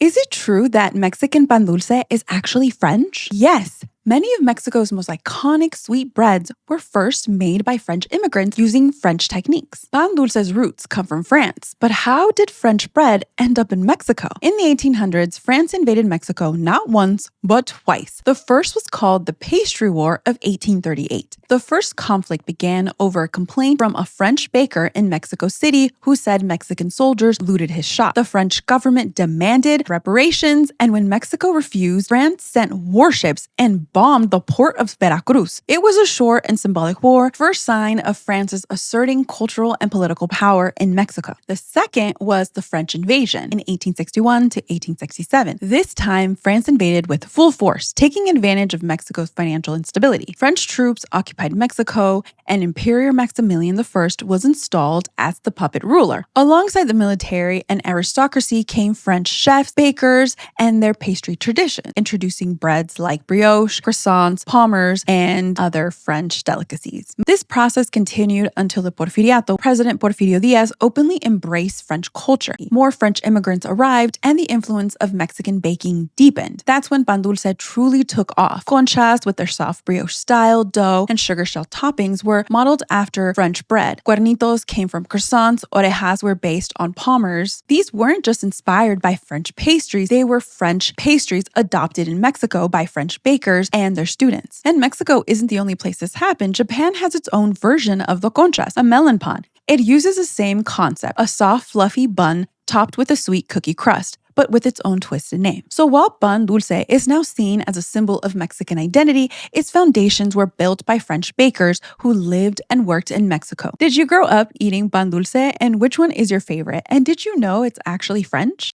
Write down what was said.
Is it true that Mexican pan dulce is actually French? Yes. Many of Mexico's most iconic sweetbreads were first made by French immigrants using French techniques. Pan dulce's roots come from France, but how did French bread end up in Mexico? In the 1800s, France invaded Mexico not once, but twice. The first was called the Pastry War of 1838. The first conflict began over a complaint from a French baker in Mexico City who said Mexican soldiers looted his shop. The French government demanded reparations, and when Mexico refused, France sent warships and bombed the port of Veracruz. It was a short and symbolic war, first sign of France's asserting cultural and political power in Mexico. The second was the French invasion in 1861 to 1867. This time, France invaded with full force, taking advantage of Mexico's financial instability. French troops occupied Mexico, and Emperor Maximilian I was installed as the puppet ruler. Alongside the military and aristocracy came French chefs, bakers, and their pastry tradition, introducing breads like brioche, croissants, palmers, and other French delicacies. This process continued until the Porfiriato. President Porfirio Diaz openly embraced French culture. More French immigrants arrived, and the influence of Mexican baking deepened. That's when pan dulce truly took off. Conchas, with their soft brioche-style dough and sugar shell toppings, were modeled after French bread. Cuernitos came from croissants. Orejas were based on palmers. These weren't just inspired by French pastries, they were French pastries adopted in Mexico by French bakers and their students. And Mexico isn't the only place this happened. Japan has its own version of the conchas, a melon pan. It uses the same concept, a soft, fluffy bun topped with a sweet cookie crust, but with its own twisted name. So while pan dulce is now seen as a symbol of Mexican identity, its foundations were built by French bakers who lived and worked in Mexico. Did you grow up eating pan dulce, and which one is your favorite? And did you know it's actually French?